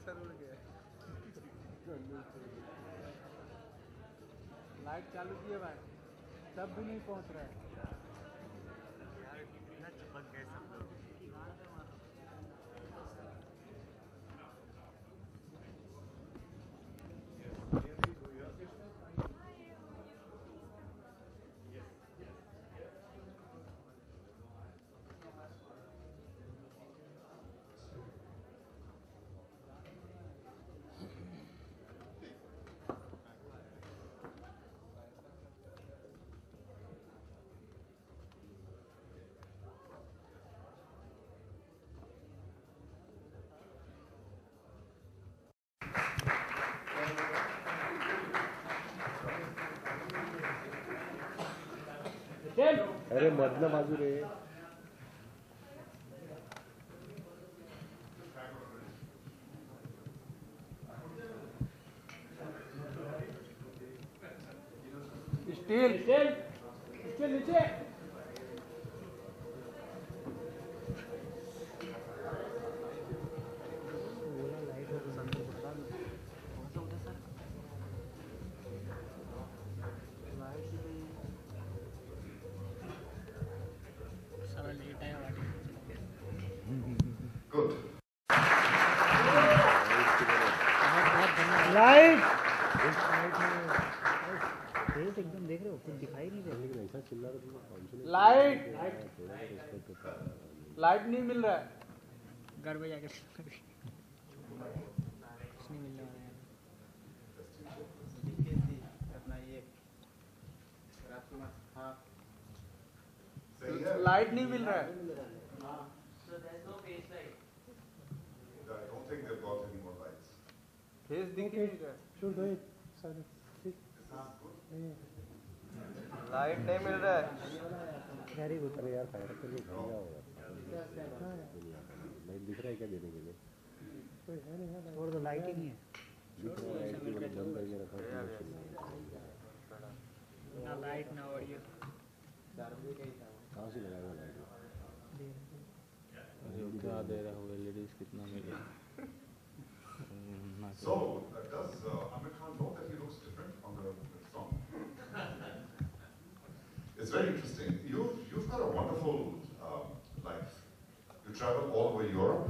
Sir उड़ गया। Light चालू किए भाई, तब भी नहीं पहुंच रहा है यार, इतना चिपक गए सब लोग। अरे मधल्या बाजू रे. स्टील स्टील नीचे. Good. लाइट एकदम देख रहे हो, कुछ दिखाई नहीं दे रहा. ऐसा चिल्ला रहा लाइट लाइट नहीं मिल रहा है. घर पे जाकर कुछ नहीं मिलने वाला है. अपना ये राजकुमार, हाँ Say लाइट नहीं मिल रहा है. I don't think they've got any more lights. Face दिख ही नहीं रहा है. Sure, go ahead. Sorry. Light नहीं मिल रहा है. Very good. अरे यार फायर करके घर जाओ यार. लाइट दिख रहा है क्या देने के लिए? और तो लाइट ही नहीं है. दिख रहा है लाइट की बंद करके रखा है. ना लाइट ना ऑडियो. कहाँ से लगाएगा लाइट? क्या दे रहा हूँ लेडीज कितना मिले. So, does Amir Khan know that he looks different on the song? It's very interesting. You've got a wonderful life. You travel all over Europe,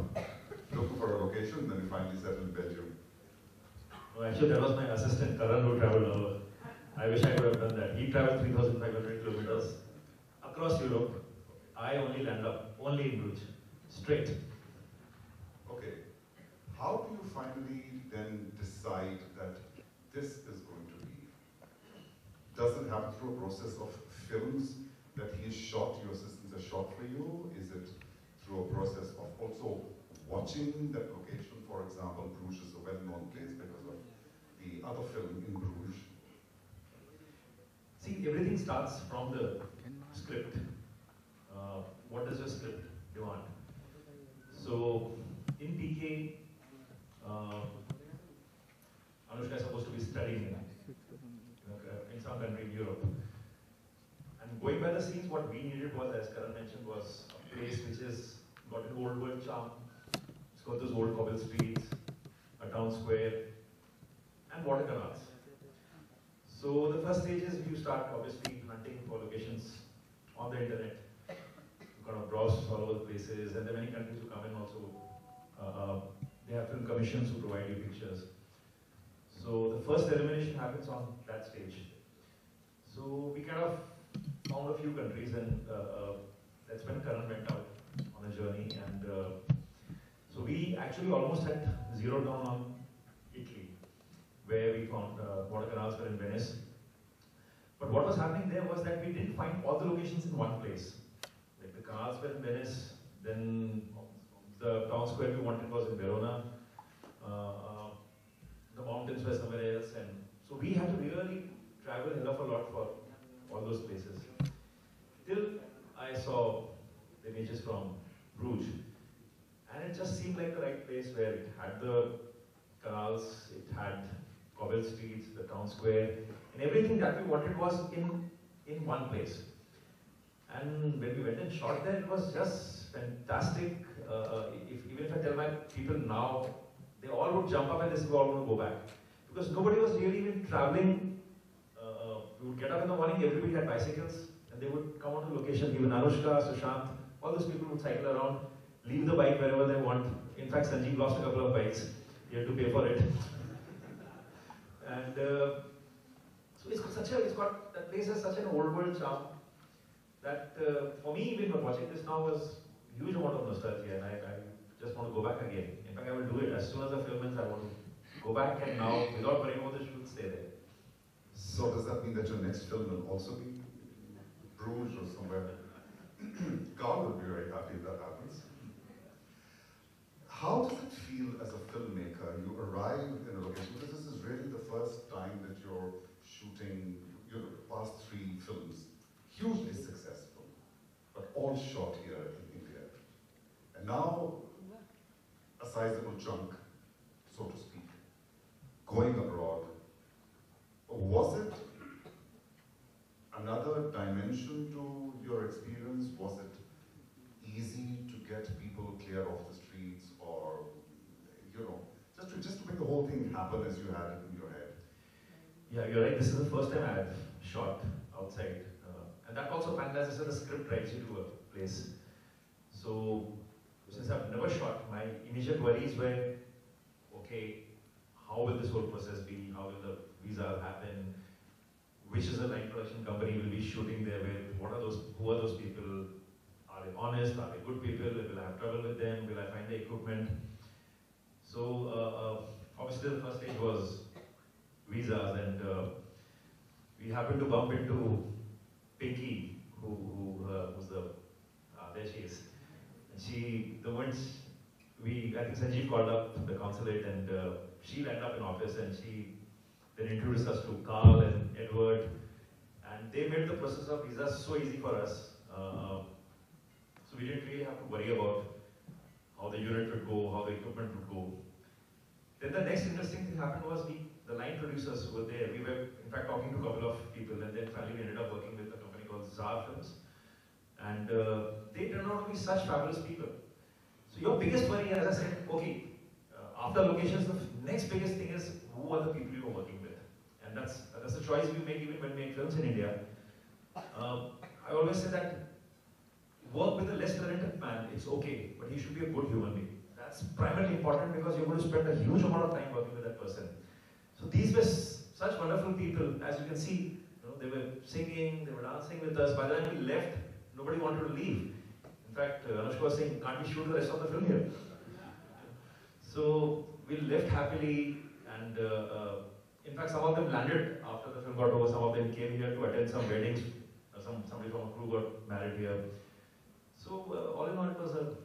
looking for a location, then you finally settle in Belgium. No, actually, that was my assistant Karan who traveled over. I wish I could have done that. He traveled 3,500 kilometers across Europe. I only landed up only in Bruges, straight. Okay. How do you finally then decide that this is going to be? Does it happen through a process of films that he's shot, your assistants have shot for you? Is it through a process of also watching that location? For example, Bruges is a well-known place because of the other film in Bruges. See, everything starts from the script. What does your script demand? So, in PK, Anushka is supposed to be studying in some country in Europe. And going by the scenes, what we needed was, as Karan mentioned, was a place which has got an old world charm. It's got those old cobble streets, a town square, and water canals. So the first stage is you start obviously hunting for locations on the internet. You kind of browse all over the places, and there are many countries who come in also. They have film commissions who provide you pictures. So the first elimination happens on that stage. So we kind of found a few countries, and that's when Karan went out on a journey. And so we actually almost had zeroed down on Italy, where we found water canals were in Venice. But what was happening there was that we didn't find all the locations in one place. Like the canals were in Venice, then the town square we wanted was in Verona, the mountains were somewhere else, and so we had to really travel a hell of a lot for all those places. Till I saw the images from Bruges, and it just seemed like the right place where it had the canals, it had cobble streets, the town square, and everything that we wanted was in one place. And when we went and shot there, it was just fantastic. Even if I tell my people now they all would jump up and they said, we all want to go back. Because nobody was really even traveling. We would get up in the morning, everybody had bicycles, and they would come on to location. Even Anushka, Sushant, all those people would cycle around, leave the bike wherever they want. In fact, Sanjeev lost a couple of bikes. He had to pay for it. And so that place has such an old world charm that for me, even watching this now was a huge amount of nostalgia, and I just want to go back again. In fact, I will do it as soon as the film ends. I want to go back and now, without worrying about the shoot, stay there. So does that mean that your next film will also be Bruges or somewhere? God would be very happy if that happens. How does it feel as a filmmaker? You arrive in a location, because this is really the first time that you're shooting your past 3 films, hugely successful, but all shot here in India. And now, a sizable chunk, so to speak, going abroad. Was it another dimension to your experience? Was it easy to get people clear off the streets, or, you know, just to make the whole thing happen as you had it in your head? Yeah, you're right. This is the first time I've shot outside. And that also finalizes that the script drives you to a place. So, since I've never shot, my immediate worries were, okay, how will this whole process be? How will the visa happen? Which is the line production company will be shooting there with? What are those? Who are those people? Are they honest? Are they good people? Will I have trouble with them? Will I find the equipment? So obviously the first stage was visas, and we happened to bump into Pinky, who's there she is. And the moment I think Sanjeev called up the consulate, and she landed up in office, and she then introduced us to Carl and Edward, and they made the process of visas so easy for us. So we didn't really have to worry about how the unit would go, how the equipment would go. Then the next interesting thing happened was the line producers who were there. We were in fact talking to a couple of people, and then finally we ended up working with a company called ZAR Films. And they turned out to be such fabulous people. So your biggest worry, as I said, okay, after locations, the next biggest thing is who are the people you are working with. And that's the choice we make even when we make films in India. I always say that work with a less talented man, it's okay, but he should be a good human being. That's primarily important because you're going to spend a huge amount of time working with that person. So these were such wonderful people. As you can see, they were singing, they were dancing with us. By the time we left, nobody wanted to leave. In fact, Anushka was saying, can't we shoot the rest of the film here? So we left happily, and in fact, some of them landed after the film got over. Some of them came here to attend some weddings. Somebody from a crew got married here. So all in all, it was a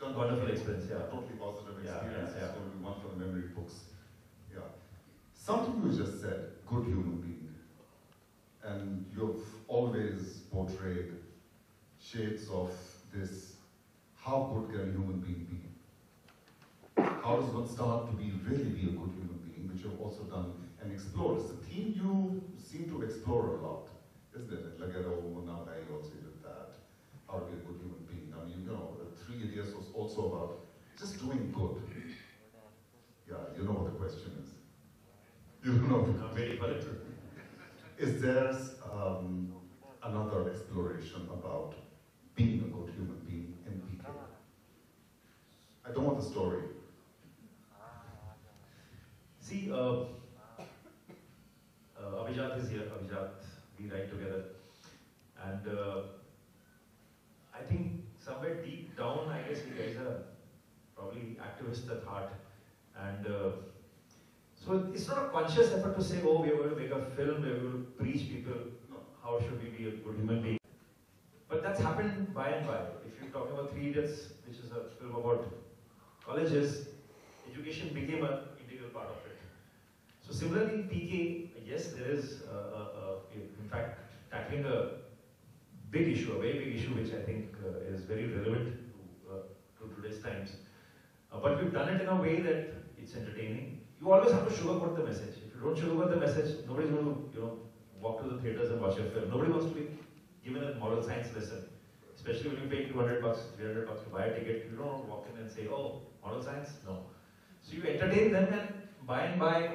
wonderful experience. Yeah, Totally positive experience. Yeah. It's going to be one for the memory books. Yeah. Something you just said, good human being. And you've always portrayed shades of this, how good can a human being be? How does one start to really be a good human being, which you've also done and explored. It's a theme you seem to explore a lot, isn't it? Lagero, Munamai also did that. How to be a good human being. I mean, 3 Idiots was also about just doing good. Yeah, you know what the question is. You know. I'm waiting for it. Is there another exploration about being a good human being in PK? I don't want the story. See, Abhijat is here. Abhijat, we write together. And I think somewhere deep down, I guess you guys are probably activists at heart. And so it's not a conscious effort to say, oh, we are going to make a film, we are going to preach people, how should we be a good human being. But that's happened by and by. If you're talking about 3 Idiots, which is a film about colleges, education became an integral part of it. So similarly, PK, yes, there is, in fact, tackling a big issue, a very big issue, which I think is very relevant to today's times. But we've done it in a way that it's entertaining. You always have to sugarcoat the message. If you don't sugarcoat the message, nobody's going to, walk to the theaters and watch your film. Nobody wants to be given a moral science lesson. Especially when you pay $200, $300 to buy a ticket, you don't walk in and say, oh, moral science? No. So you entertain them, and by,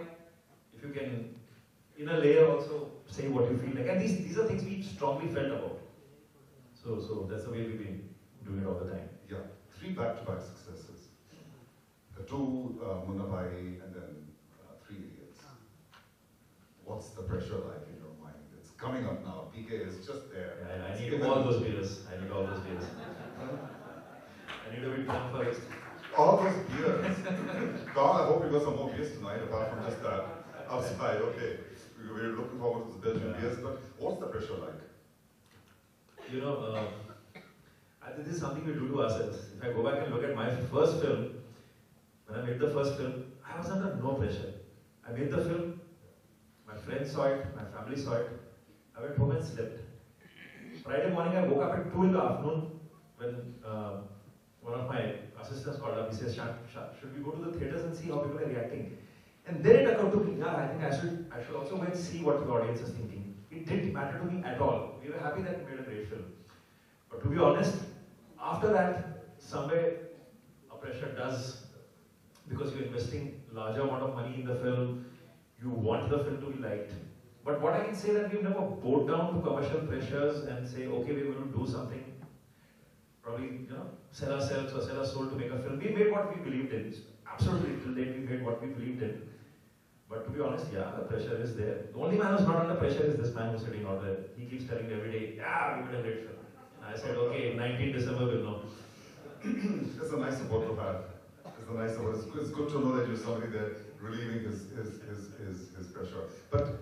if you can, in a layer also say what you feel like. And these are things we strongly felt about. So that's the way we've been doing it all the time. Yeah, 3 back-to-back successes. 2 Munna Bhai and then 3 Idiots. What's the pressure like in your mind? It's coming up now. PK is just there. Yeah, I need all those beers. I need all those beers. I need a bit time first. All those beers. God, I hope you got some more beers tonight apart from just that outside. Okay, we're looking forward to the Belgian beers, but what's the pressure like? You know, I think this is something we do to ourselves. If I go back and look at my first film, when I made the first film, I was under no pressure. I made the film, my friends saw it, my family saw it. I went home and slept. Friday morning, I woke up at 2 in the afternoon when one of my assistants called up. He says, should we go to the theatres and see how people are reacting? And then it occurred to me, yeah, I think I should also go and see what the audience is thinking. It didn't matter to me at all. We were happy that we made a great film. But to be honest, after that, somewhere a pressure does, because you're investing larger amount of money in the film, you want the film to be liked. But what I can say that we've never bowed down to commercial pressures and say, okay, we're going to do something, probably, sell ourselves or sell our soul to make a film. We made what we believed in. Absolutely, till date we made what we believed in. But to be honest, yeah, the pressure is there. The only man who's not under pressure is this man who's sitting out there. He keeps telling me every day, yeah, we made a great film. And I said, okay, 19 December we'll know. It's a nice support to have. It's a nice support. It's good to know that you're somebody there relieving his pressure. But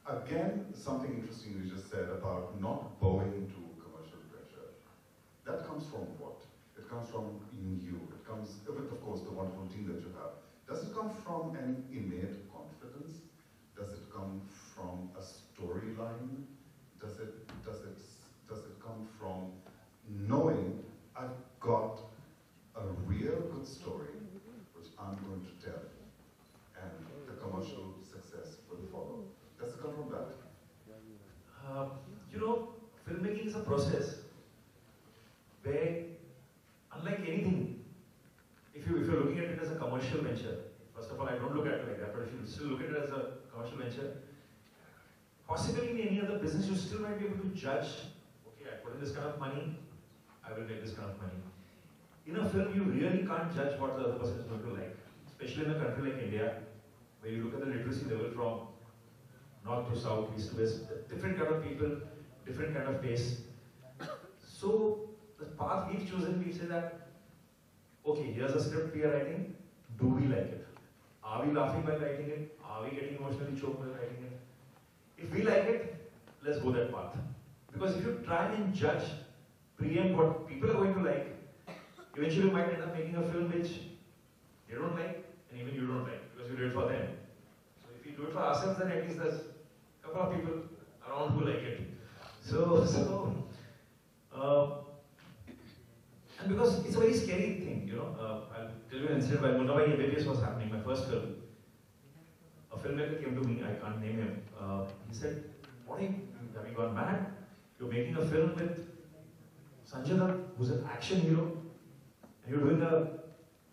again, something interesting you just said about not bowing to commercial pressure. That comes from what? It comes from in you. It comes with, of course, the wonderful team that you have. Does it come from an innate confidence? Does it come from a storyline? Does it come from knowing I've got a real good story which I'm going to tell, and the commercial success will follow? Does it come from that? Filmmaking is a process where, unlike anything, if you're looking at it as a commercial venture, first of all, I don't look at it like that, but if you still look at it as a commercial venture, possibly in any other business, you still might be able to judge, okay, I put in this kind of money, I will make this kind of money. In a film, you really can't judge what the other person is going to like, especially in a country like India, where you look at the literacy level from north to south, east to west, different kind of people, different kind of tastes. So, the path we've chosen, we say that, okay, here's a script we are writing, do we like it? Are we laughing while writing it? Are we getting emotionally choked while writing it? If we like it, let's go that path. Because if you try and judge, preempt what people are going to like, eventually you might end up making a film which they don't like, and even you don't like, because you did it for them. So if we do it for ourselves, then at least there's a couple of people around who like it. And because it's a very scary thing, I'll tell you an incident while Munna Bhai MBBS was happening, my first film. A filmmaker came to me, I can't name him. He said, "What have you gone mad? You're making a film with Sanjay Dutt, who's an action hero, and you're doing a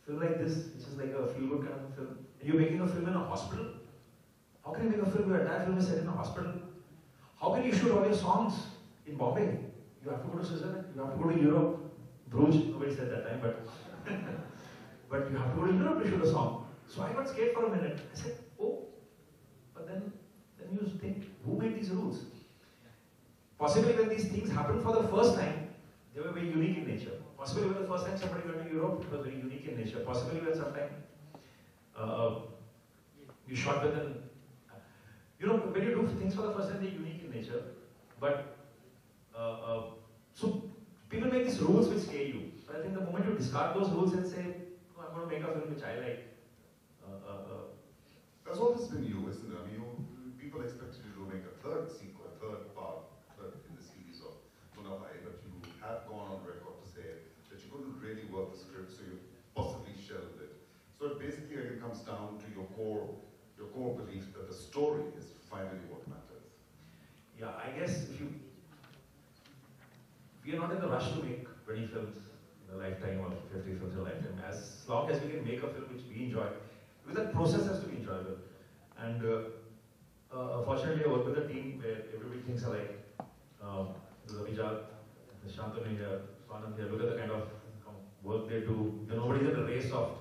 film like this, which is like a feel-good kind of film. And you're making a film in a hospital? How can you make a film? Your entire film is set in a hospital. How can you shoot all your songs in Bombay? You have to go to Switzerland, you have to go to Europe, Bruges, nobody said that time, but but you have to go to Europe to shoot a song." So I got scared for a minute. I said, oh, but then you think, who made these rules? Possibly when these things happened for the first time, they were very unique in nature. Possibly when the first time somebody went to Europe, it was very unique in nature. Possibly when sometime you shot with an, when you do things for the first time, they're unique in nature. But, so people make these rules which scare you. But I think the moment you discard those rules and say, oh, I'm going to make a film which I like. That's always been you, isn't it? I mean, people expected you to make a third sequel, a third part in the series of Munna Bhai, but you have gone on record to say that you couldn't really work the script, so you possibly shelved it. So it basically again comes down to your core belief that the story is finally what matters. Yeah, I guess we are not in the rush to make 20 films in a lifetime or 50 films in a lifetime. As long as we can make a film which we enjoy, Because that process has to be enjoyable. And fortunately, I work with a team where everybody thinks alike. There's Abhijat, there's Shantanu here, Swanand here. Look at the kind of work they do. Nobody's in a race of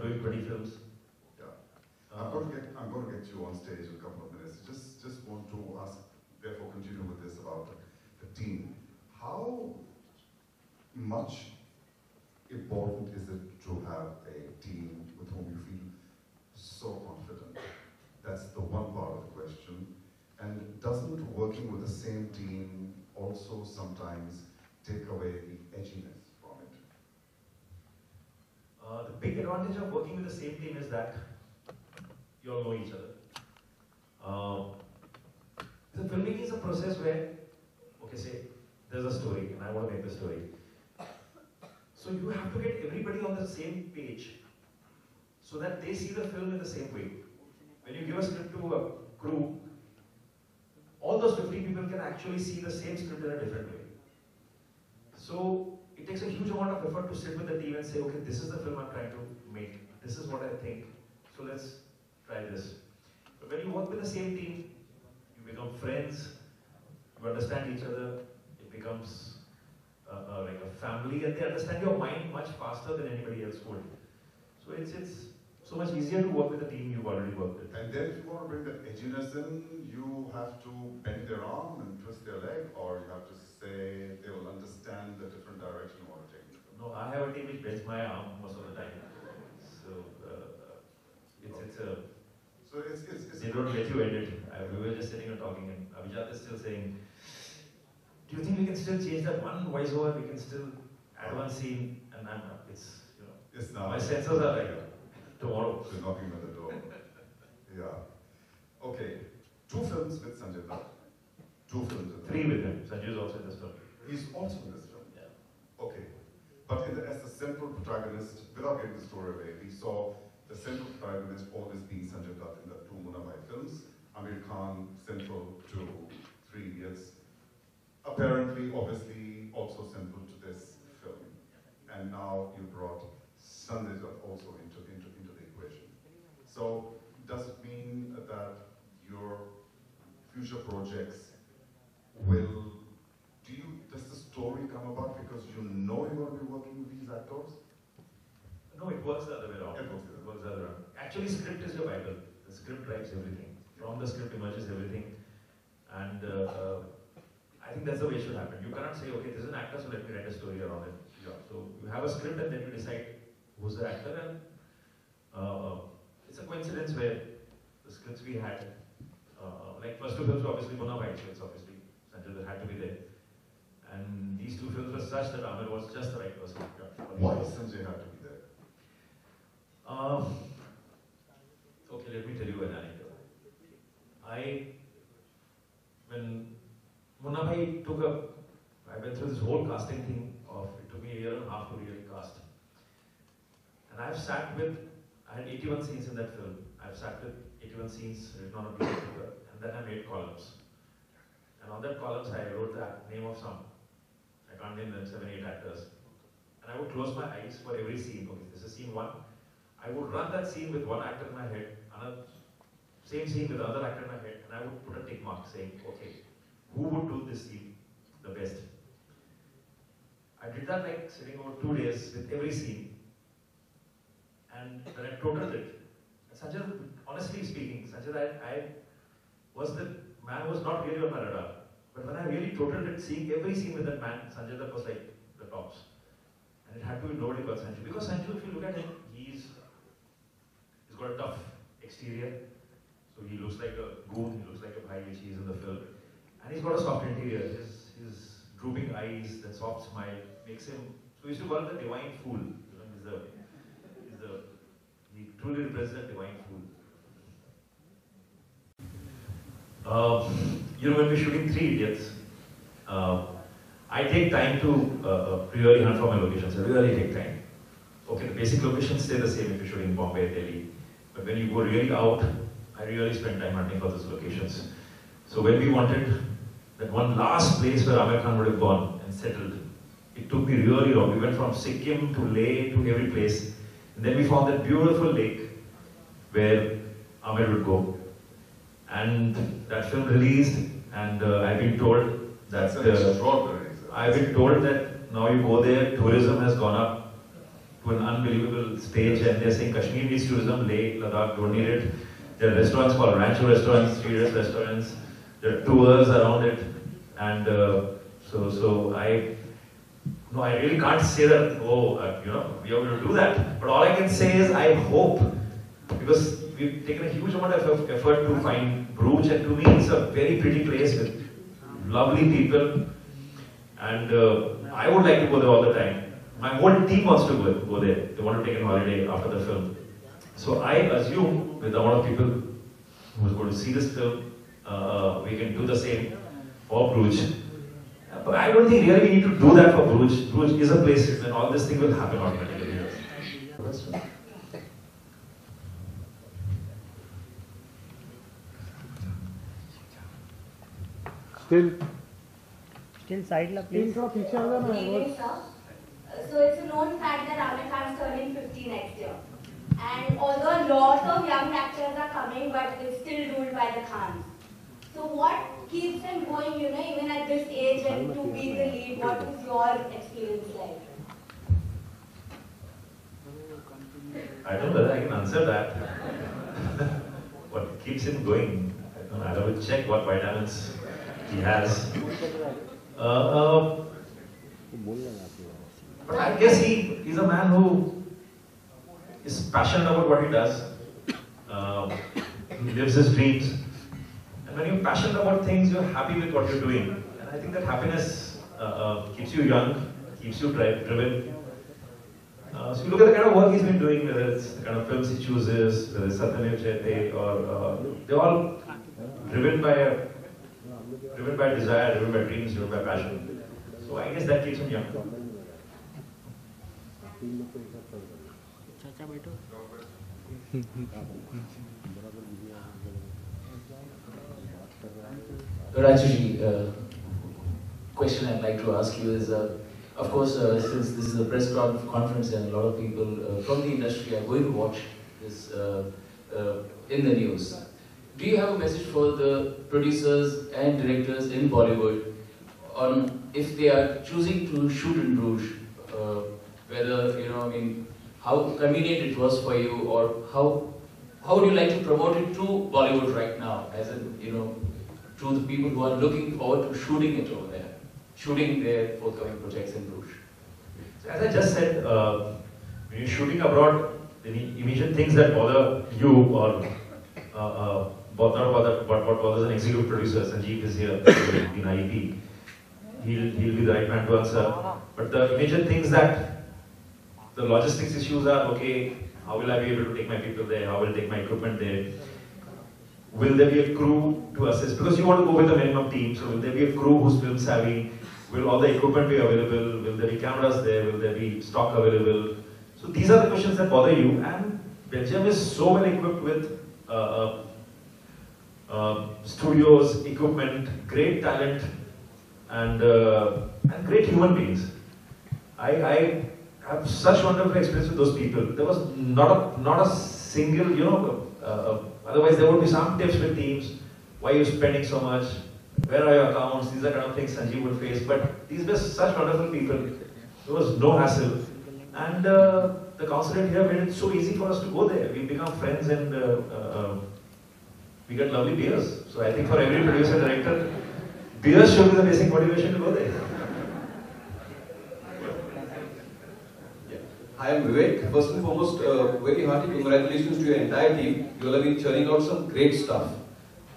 doing 20 films. I'm going to get you on stage in a couple of minutes. Just want to ask, therefore continue with this about the team. How much important is it to have a team with whom you feel so confident? That's the one part of the question. And doesn't working with the same team also sometimes take away the edginess from it? The big advantage of working with the same team is that you all know each other. The filmmaking is a process where, okay, say there's a story and I want to make the story. So you have to get everybody on the same page so that they see the film in the same way. When you give a script to a crew, all those 50 people can actually see the same script in a different way. So it takes a huge amount of effort to sit with the team and say, okay, this is the film I'm trying to make. This is what I think. So let's try this. But when you work with the same team, you become friends, you understand each other, it becomes like a family, and they understand your mind much faster than anybody else would. So it's so much easier to work with a team you've already worked with. And then if you want to bring that edginess in, you have to bend their arm and twist their leg, or you have to say they will understand the different direction you want to take. No, I have a team which bends my arm most of the time. So they don't let you edit. We were just sitting and talking, and Abhijat is still saying, do you think we can still change that one voiceover? We can still add one scene, and It's now. my senses are like, tomorrow. They're knocking on the door. Yeah. Okay. 2 films with Sanjay Dutt. 2 films with 3 with him. Sanjay is also in this film. He's also in this film. Yeah. Okay. But as the central protagonist, without getting the story away, we saw the central protagonist always being Sanjay Dutt in the 2 Munnabai films. Amir Khan, central to 3 Idiots. Apparently, obviously, also central to this film. And now you brought Sanjay Dutt also into the equation. So, does it mean that your future projects does the story come about because you know you're going to be working with these actors? No, it works the other way around. It works the other way around. Actually, script is your Bible. The script drives everything. From the script emerges everything. And I think that's the way it should happen. You cannot say, okay, this is an actor, so let me write a story around it. Yeah. So you have a script and then you decide who's the actor, and it's a coincidence where the scripts we had, like first 2 films were obviously Munnabai, so it's obviously Sanjay Dutt had to be there. And these 2 films were such that Amir was just the right person. Why does Sanjay have to be there? Okay, let me tell you an anecdote. When Munnabai I went through this whole casting thing it took me a year and a half to really cast. And I had 81 scenes in that film. I've sat with 81 scenes written on a piece of paper, and then I made columns. And on that columns, I wrote the name of some. I can't name them, 7, 8 actors. And I would close my eyes for every scene. Okay, this is scene 1. I would run that scene with one actor in my head, same scene with another actor in my head, and I would put a tick mark saying, okay, who would do this scene the best? I did that like sitting over 2 days with every scene. And when I totaled it, Sanjay, honestly speaking, Sanjay, the man was not really on my radar. But when I really totaled it, seeing every scene with that man, Sanjay, that was like the tops. And it had to be nobody but Sanjay. Because Sanjay, if you look at him, he's got a tough exterior. So he looks like a goon, he looks like a bhai, which he is in the film. And he's got a soft interior. His drooping eyes, that soft smile, makes him, so we used to call him the divine fool. He truly represents a divine fool. When we're shooting 3 Idiots, I take time to really hunt for my locations. I really take time. Okay, the basic locations stay the same if you're shooting in Bombay, Delhi. But when you go really out, I really spend time hunting for those locations. So when we wanted that one last place where Amir Khan would have gone and settled, it took me really long. We went from Sikkim to Leh to every place. And then we found that beautiful lake where Ahmed would go. And that film released, and I've been told that I've been told that now you go there, tourism has gone up to an unbelievable stage, and they're saying Kashmir needs tourism, Leh, Ladakh don't need it. There are restaurants called Rancho restaurants, street restaurants. There are tours around it, and I really can't say that, we are going to do that. But all I can say is I hope, because we've taken a huge amount of effort to find Bruges, and to me it's a very pretty place with lovely people, and I would like to go there all the time. My whole team wants to go there. They want to take a holiday after the film. So I assume with the amount of people who are going to see this film, we can do the same for Bruges. But I don't think really we need to do that for Bruges. Bruges is a place when all this thing will happen automatically. Still side la please. Good evening, sir. So it's a known fact that Amir Khan is turning 50 next year. And although a lot of young actors are coming, but it's still ruled by the Khans. So what keeps them going, even at this age and to be the lead? What is your experience like? I don't know whether I can answer that. What keeps him going? I have to check what vitamins he has. But I guess he's a man who is passionate about what he does. He lives his dreams. And when you're passionate about things, you're happy with what you're doing. And I think that happiness keeps you young, keeps you driven. So you look at the kind of work he's been doing, whether it's the kind of films he chooses, whether it's Satyanev Chete, or they're all driven by desire, driven by dreams, driven by passion. So I guess that keeps him young. Rajuji, question I'd like to ask you is, of course, since this is a press conference and a lot of people from the industry are going to watch this in the news, do you have a message for the producers and directors in Bollywood on if they are choosing to shoot in Bruges, whether, how convenient it was for you, or how would you like to promote it to Bollywood right now, as in, to the people who are looking forward to shooting it over there, shooting their forthcoming projects in Bruges? So as I just said, when you're shooting abroad, the immediate things that bother you, or not bother, but what bothers an executive producer, Sanjeev is here, in IEP, he'll be the right man to answer. But the immediate things that the logistics issues are, okay, how will I be able to take my people there? How will I take my equipment there? Will there be a crew to assist? Because you want to go with a minimum team, so will there be a crew who's film savvy? Will all the equipment be available? Will there be cameras there? Will there be stock available? So these are the questions that bother you. And Belgium is so well equipped with studios, equipment, great talent, and great human beings. I have such wonderful experience with those people. There was not a single, otherwise there would be some tips with teams. Why are you spending so much? Where are your accounts? These are kind of things Sanjeev would face. But these were such wonderful people. There was no hassle. And the consulate here made it so easy for us to go there. We become friends, and we get lovely beers. So I think for every producer director, beers should be the basic motivation to go there. I am Vivek. First and foremost, very hearty congratulations to your entire team. You all have been churning out some great stuff.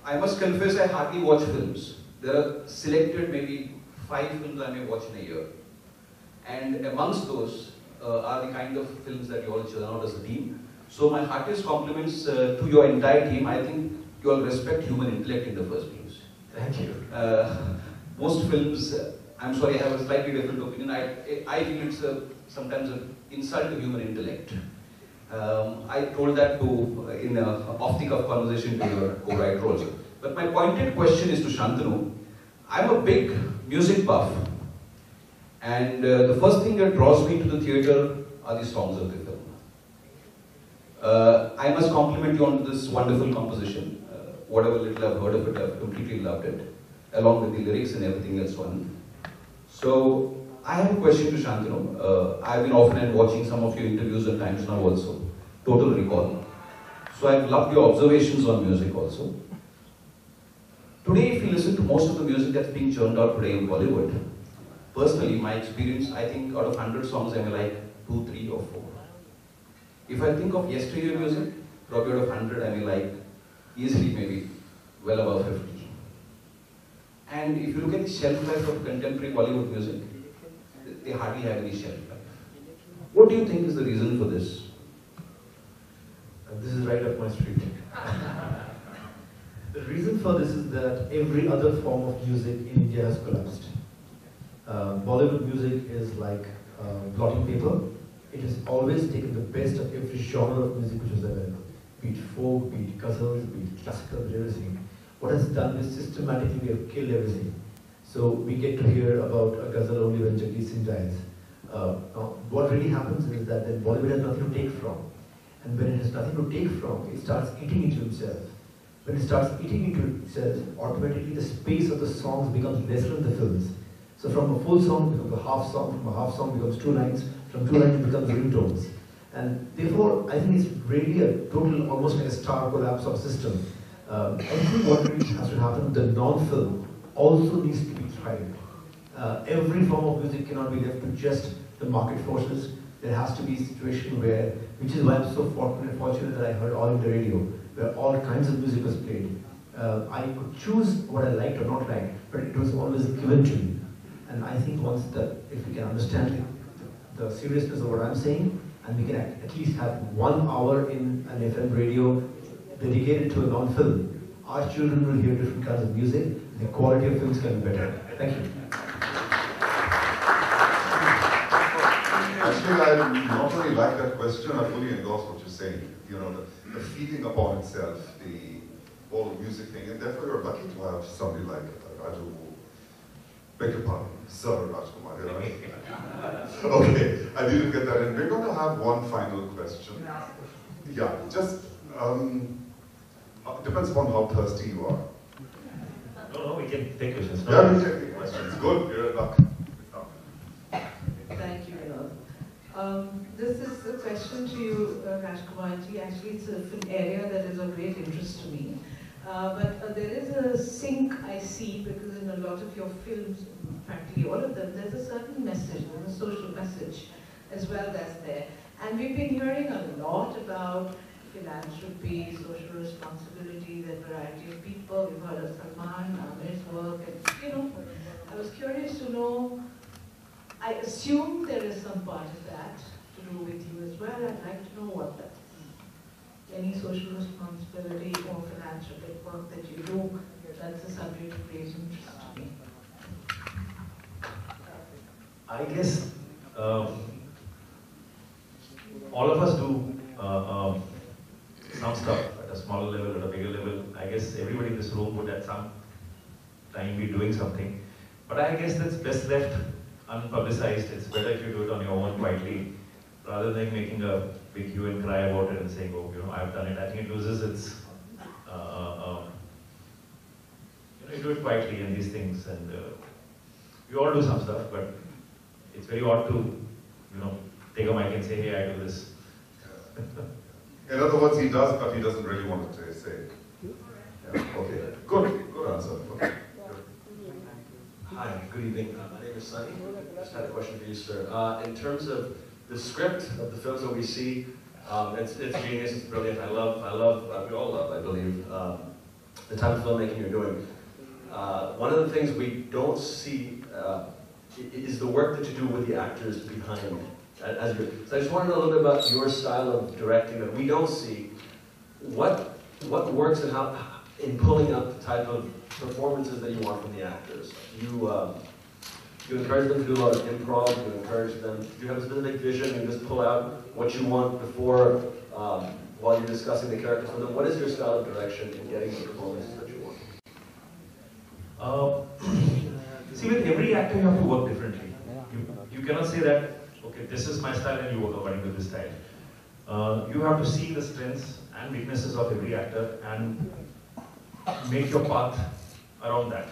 I must confess, I hardly watch films. There are selected maybe 5 films I may watch in a year. And amongst those are the kind of films that you all churn out as a team. So my heartiest compliments to your entire team. I think you all respect human intellect in the first place. Thank you. Most films, I'm sorry, I have a slightly different opinion. I feel it's sometimes an insult to human intellect. I told that in an off-the-cuff conversation to your co-writer also. But my pointed question is to Shantanu. I'm a big music buff, and the first thing that draws me to the theatre are the songs of the film. I must compliment you on this wonderful composition. Whatever little I've heard of it, I've completely loved it, along with the lyrics and everything else on. So, I have a question to Shantanu. I've been often watching some of your interviews at times now also. Total recall. So I've loved your observations on music also. Today, if you listen to most of the music that's being churned out today in Bollywood, personally, my experience, I think out of 100 songs, I may like 2, 3 or 4. If I think of yesteryear music, probably out of 100, I may like easily maybe well above 50. And if you look at the shelf life of contemporary Bollywood music, they hardly have any shelf life. What do you think is the reason for this? This is right up my street. The reason for this is that every other form of music in India has collapsed. Bollywood music is like blotting paper. It has always taken the best of every genre of music which was available. Be it folk, be it ghazals, be it classical, everything. What has done is systematically we have killed everything. So we get to hear about a ghazal only when Jagdish Singh dies. What really happens is that then Bollywood has nothing to take from. And when it has nothing to take from, it starts eating into itself. When it starts eating into itself, automatically the space of the songs becomes lesser in the films. So from a full song becomes a half song, from a half song becomes 2 lines, from 2 lines it becomes ringtones. And therefore, I think it's really a total, almost like a star collapse of system. I think what really has to happen, the non-film also needs to be tried. Every form of music cannot be left to just the market forces. There has to be a situation where, which is why I'm so fortunate that I heard all in the radio, where all kinds of music was played. I could choose what I liked or not liked, but it was always given to me. And I think once that, if we can understand the seriousness of what I'm saying, and we can at least have 1 hour in an FM radio dedicated to a non-film, our children will hear different kinds of music, the quality of films can be better. Thank you. Actually, I not only like that question, I fully endorse what you're saying. You know, the feeding upon itself, the whole music thing, and therefore you're lucky to have somebody like Raju. Beg your pardon, Sir Rajkumar Hirani. Okay, I didn't get that in. We're going to have one final question. Yeah, just depends upon how thirsty you are. No, we can take questions. Yeah, we can take questions. Good, you're at luck. Thank you, Vinod. This is a question to you, Rajkumarji. Actually, it's an area that is of great interest to me. But there is a sync I see, because in a lot of your films, practically all of them, there's a certain message, there's a social message as well that's there. And we've been hearing a lot about philanthropy, social responsibility, the variety of people. We've heard of Salman, Amir's work, and I was curious to know, I assume there is some part of that to do with you as well. I'd like to know what that is. Any social responsibility or philanthropic work that you do, that's a subject of great interest to me. I guess all of us do some stuff at a smaller level, at a bigger level. I guess everybody in this room would at some time be doing something. But I guess that's best left unpublicized. It's better if you do it on your own quietly, rather than making a big hue and cry about it and saying, oh, I've done it. I think it loses its, you do it quietly and these things, and we all do some stuff, but it's very odd to, take a mic and say, hey, I do this. In other words, he does, but he doesn't really want to say it. Yeah, okay, good answer. Okay. Hi, good evening. My name is Sunny. Just had a question for you, sir. In terms of the script of the films that we see, it's genius, it's brilliant. I love, we all love, I believe, the type of filmmaking you're doing. One of the things we don't see is the work that you do with the actors behind. So I just want to know a little bit about your style of directing that we don't see. What works and how in pulling up the type of performances that you want from the actors? You encourage them to do a lot of improv, you encourage them, do you have a specific vision and just pull out what you want before, while you're discussing the characters with them? What is your style of direction in getting the performances that you want? See, with every actor you have to work differently. You cannot say that, okay, this is my style and you work according to this style. You have to see the strengths and weaknesses of every actor and make your path around that.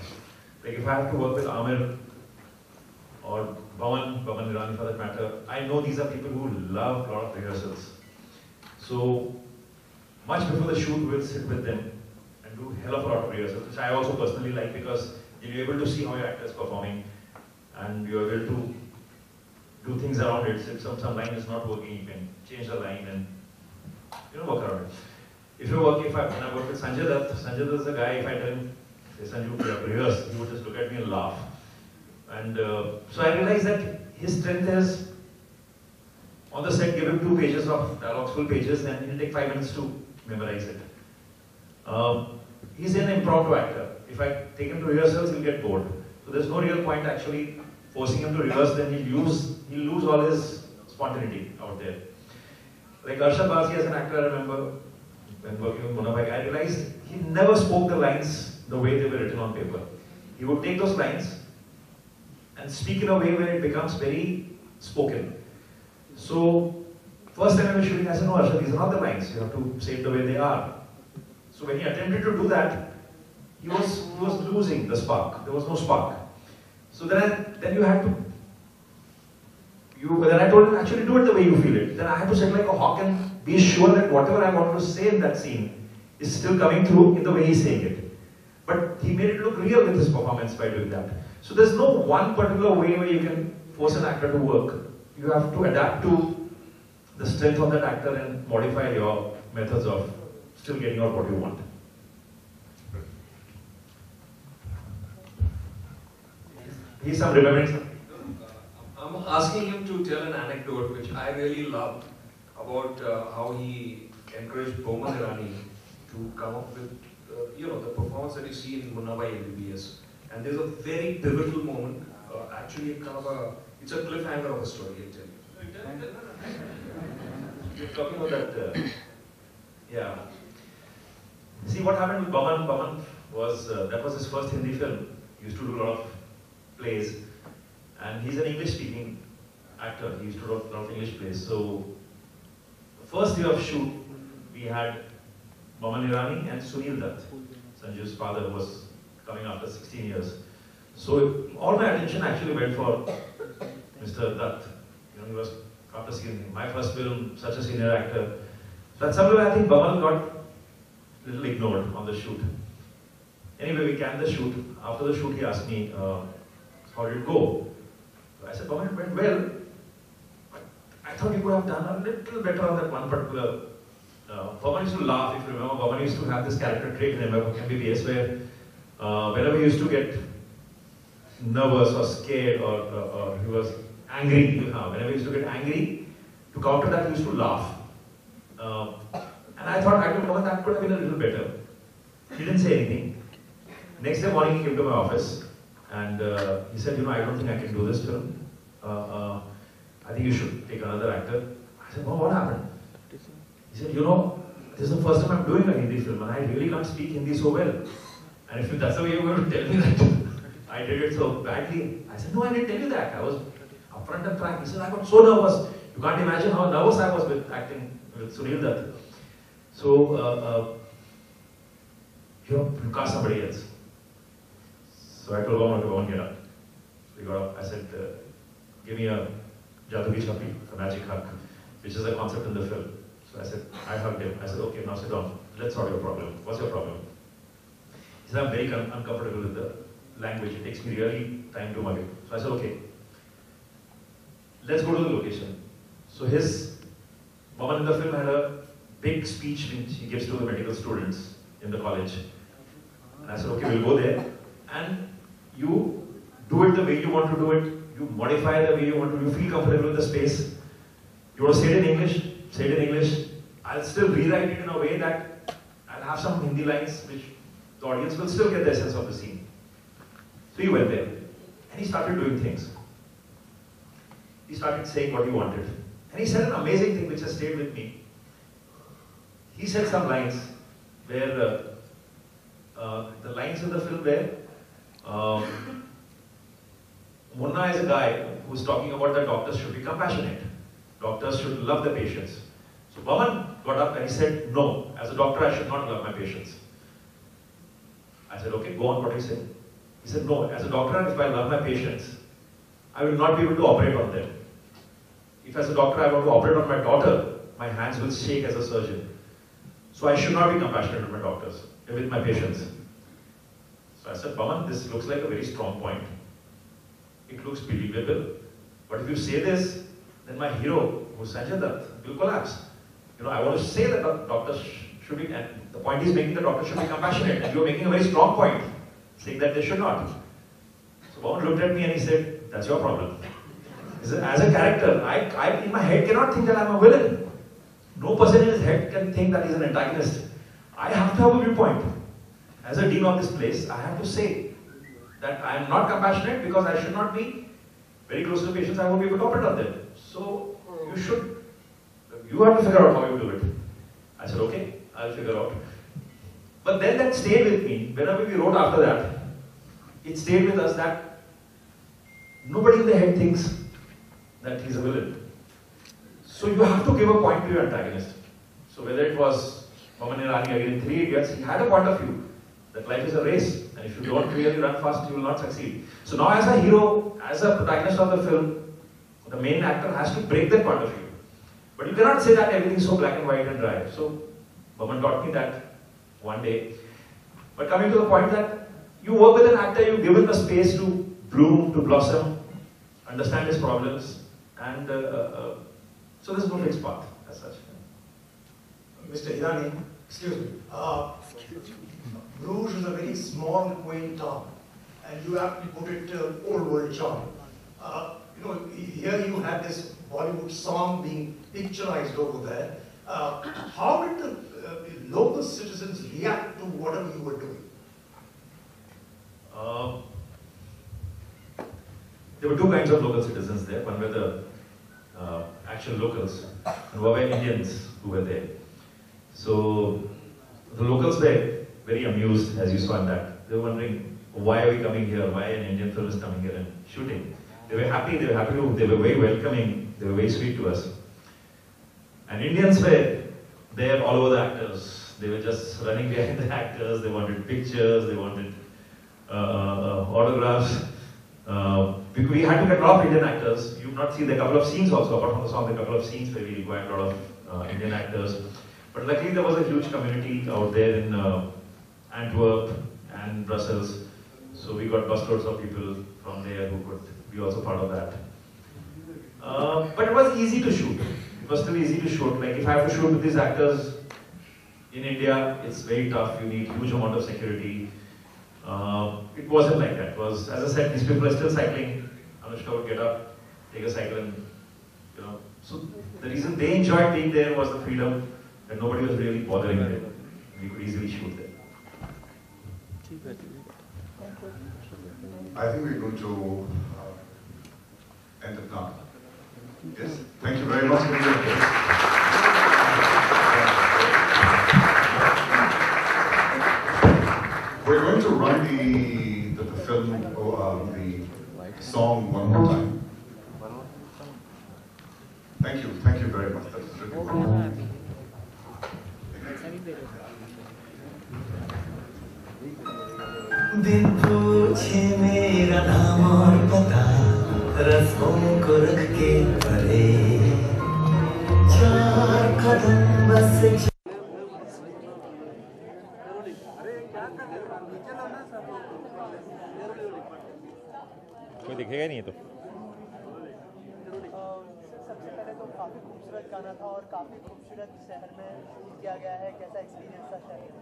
Like if I have to work with Amir or Bhavan Hirani for that matter, I know these are people who love a lot of rehearsals. So much before the shoot, we'll sit with them and do hell of a lot of rehearsals, which I also personally like because you're able to see how your actor is performing and you're able to do things around it. So if some line is not working, you can change the line and work around it. If you work, when I work with Sanjay Dutt is a guy, if I tell him, say Sanju, we have to rehearse, he would just look at me and laugh. And so I realized that his strength is, on the set, give him 2 pages of dialogues, full pages, and he'll take 5 minutes to memorize it. He's an impromptu actor. If I take him to rehearsals, he'll get bored. So there's no real point actually forcing him to rehearse, then he'll lose all his spontaneity out there. Like Arshad Basi as an actor, I remember, when working with Munna, I realized he never spoke the lines the way they were written on paper. He would take those lines and speak in a way where it becomes very spoken. So, first time I was shooting, I said, no Arshad, these are not the lines, you have to say it the way they are. So when he attempted to do that, he was losing the spark. There was no spark. So then you had to, then I told him, actually do it the way you feel it. Then I had to sit like a hawk and be sure that whatever I want to say in that scene is still coming through in the way he's saying it. But he made it look real with his performance by doing that. So there's no one particular way where you can force an actor to work. You have to adapt to the strength of that actor and modify your methods of still getting out what you want. He's some remembering. I'm asking him to tell an anecdote which I really loved about how he encouraged Bowman Hirani to come up with the performance that you see in Munna Bhai MBBS. And there's a very pivotal moment, actually it's a cliffhanger of a story, I'll tell you. You're talking about that, yeah. See what happened with Bhavan? Bhavan was, that was his first Hindi film. He used to do a lot of plays. And he's an English-speaking actor. He used to do a lot of English plays. So, the first day of shoot, we had Bhavan Hirani and Sunil Dutt, Sanju's father, who was coming after 16 years. So, all my attention actually went for Mr. Dutt. He was, after seeing my first film, such a senior actor. So, at some level, I think Bhavan got a little ignored on the shoot. Anyway, we canned the shoot. After the shoot, he asked me, how did it go? I said, Bhavan, it went well, but I thought you could have done a little better on that one particular. Bhavan used to laugh, if you remember. Bhavan used to have this character trait in MBBS where whenever he used to get nervous or scared or he was angry, whenever he used to get angry, to counter that, he used to laugh. And I thought, I don't know, that could have been a little better. He didn't say anything. Next day morning, he came to my office. And he said, I don't think I can do this film. I think you should take another actor. I said, what happened? He said, this is the first time I'm doing a Hindi film and I really can't speak Hindi so well. And if that's the way you're going to tell me that I did it so badly, I said, no, I didn't tell you that. I was upfront and frank. He said, I got so nervous. You can't imagine how nervous I was with acting with Sunil Dutt. So, you cast somebody else. So I told Bhavan to go and get up. So he got up. I said, give me a Jadugi Chappi, a magic hug, which is a concept in the film. So I said, I hugged him. I said, okay, now sit down. Let's solve your problem. What's your problem? He said, I'm very uncomfortable with the language. It takes me really time to mug it. So I said, okay, let's go to the location. So Bhavan in the film had a big speech which he gives to the medical students in the college. And I said, okay, we'll go there. And you do it the way you want to do it, you modify the way you want to, you feel comfortable with the space. You want to say it in English, say it in English. I'll still rewrite it in a way that I'll have some Hindi lines which the audience will still get the essence of the scene. So he went there and he started doing things. He started saying what he wanted. And he said an amazing thing which has stayed with me. He said some lines where the lines in the film where Munna is a guy who's talking about that doctors should be compassionate. Doctors should love the patients. So Vaman got up and he said, no, as a doctor I should not love my patients. I said, okay, go on, what are you saying? He said, no, as a doctor, if I love my patients, I will not be able to operate on them. If as a doctor I want to operate on my daughter, my hands will shake as a surgeon. So I should not be compassionate with my doctors, with my patients. So I said, Vaman, this looks like a very strong point. It looks believable. But if you say this, then my hero, who's Sanjay Dutt, will collapse. I want to say that doctors should be, and the point is making the doctor should be compassionate, and you're making a very strong point, saying that they should not. So Vaman looked at me and he said, that's your problem. He said, as a character, I in my head cannot think that I'm a villain. No person in his head can think that he's an antagonist. I have to have a viewpoint. As a dean of this place, I have to say that I am not compassionate because I should not be very close to the patients, I won't be able to operate on them. So you have to figure out how you do it. I said, okay, I'll figure out. But then that stayed with me. Whenever we wrote after that, it stayed with us that nobody in the head thinks that he's a villain. So you have to give a point to your antagonist. So whether it was Rajkumar Hirani again in 3 Idiots, he had a point of view that life is a race, and if you don't really run fast, you will not succeed. So now as a hero, as a protagonist of the film, the main actor has to break that point of view. But you cannot say that everything is so black and white and dry. So Vaman taught me that one day. But coming to the point that you work with an actor, you give him the space to bloom, to blossom, understand his problems, and so there's no fixed path as such. Mr. Hirani, excuse me. Bruges is a very small, quaint town, and you have to put it old world charm. Here you have this Bollywood song being picturized over there. How did the local citizens react to whatever you were doing? There were two kinds of local citizens there. One were the actual locals, and one were Indians who were there. So the locals were very amused, as you saw in that. They were wondering, why are we coming here? Why an Indian film is coming here and shooting? They were happy they were very welcoming, they were very sweet to us. And Indians were there all over the actors. They were just running behind the actors, they wanted pictures, they wanted autographs. We had to get a lot of Indian actors. You've not seen the couple of scenes also, apart from the song, the couple of scenes where we required a lot of Indian actors. But luckily there was a huge community out there in Antwerp and Brussels. So we got busloads of people from there who could be also part of that. But it was easy to shoot. It was still easy to shoot. Like if I have to shoot with these actors in India, it's very tough. You need huge amount of security. It wasn't like that. It was, as I said, these people are still cycling. Anushka would get up, take a cycle, and So the reason they enjoyed being there was the freedom that nobody was really bothering them. We could easily shoot there. I think we're going to end it now. Yes, thank you very much for your attention. We're going to run the film, the song one more time. Thank you very much. That was really wonderful. दिन पूछे मेरा नाम और पता रस्मों को रख के परे 4 कदम बस कोई दिखेगा नहीं है तो सबसे पहले तो काफ़ी खूबसूरत गाना था और काफ़ी खूबसूरत शहर में शूट किया गया है कैसा एक्सपीरियंस था शहर में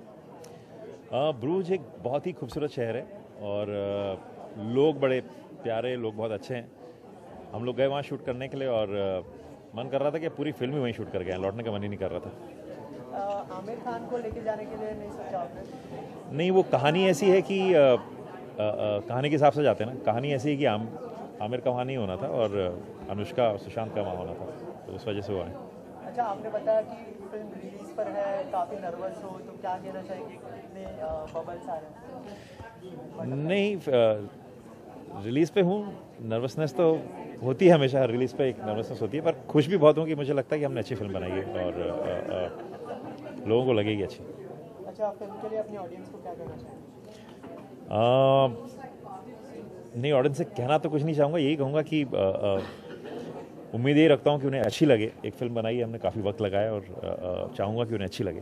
ब्रूज एक बहुत ही खूबसूरत शहर है और लोग बड़े प्यारे लोग बहुत अच्छे हैं हम लोग गए वहाँ शूट करने के लिए और मन कर रहा था कि पूरी फिल्म ही वहीं शूट कर गए लौटने का मन ही नहीं कर रहा था आमिर खान को लेके जाने के लिए नहीं सोचा आपने नहीं वो कहानी ऐसी है कि कहानी के हिसाब से जाते हैं ना कहानी ऐसी है कि आमिर का वहाँ नहीं होना था और अनुष्का और सुशांत का वहाँ होना था तो उस वजह से वो आए अच्छा आपने बताया कि फिल्म रिलीज पर है काफ़ी नर्वस हो तो क्या कहना चाहेंगे कितने बबल्स आ रहे हैं नहीं रिलीज़ पे हूँ, नर्वसनेस तो होती है हमेशा, हर रिलीज़ पे एक नर्वसनेस होती है, पर खुश भी बहुत हूँ कि मुझे लगता है कि हमने अच्छी फिल्म बनाई है और लोगों को लगेगी अच्छी। अच्छा, आप फिल्म के लिए अपनी ऑडियंस को क्या कहना चाहेंगे? नहीं, ऑडियंस से कहना तो कुछ नहीं चाहूँगा, यही कहूँगा कि उम्मीद यही रखता हूँ कि उन्हें अच्छी लगे। एक फिल्म बनाई है हमने, काफ़ी वक्त लगाया और चाहूँगा कि उन्हें अच्छी लगे।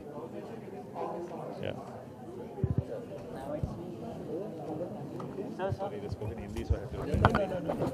Sir, Sorry, this question in Hindi, so I have to.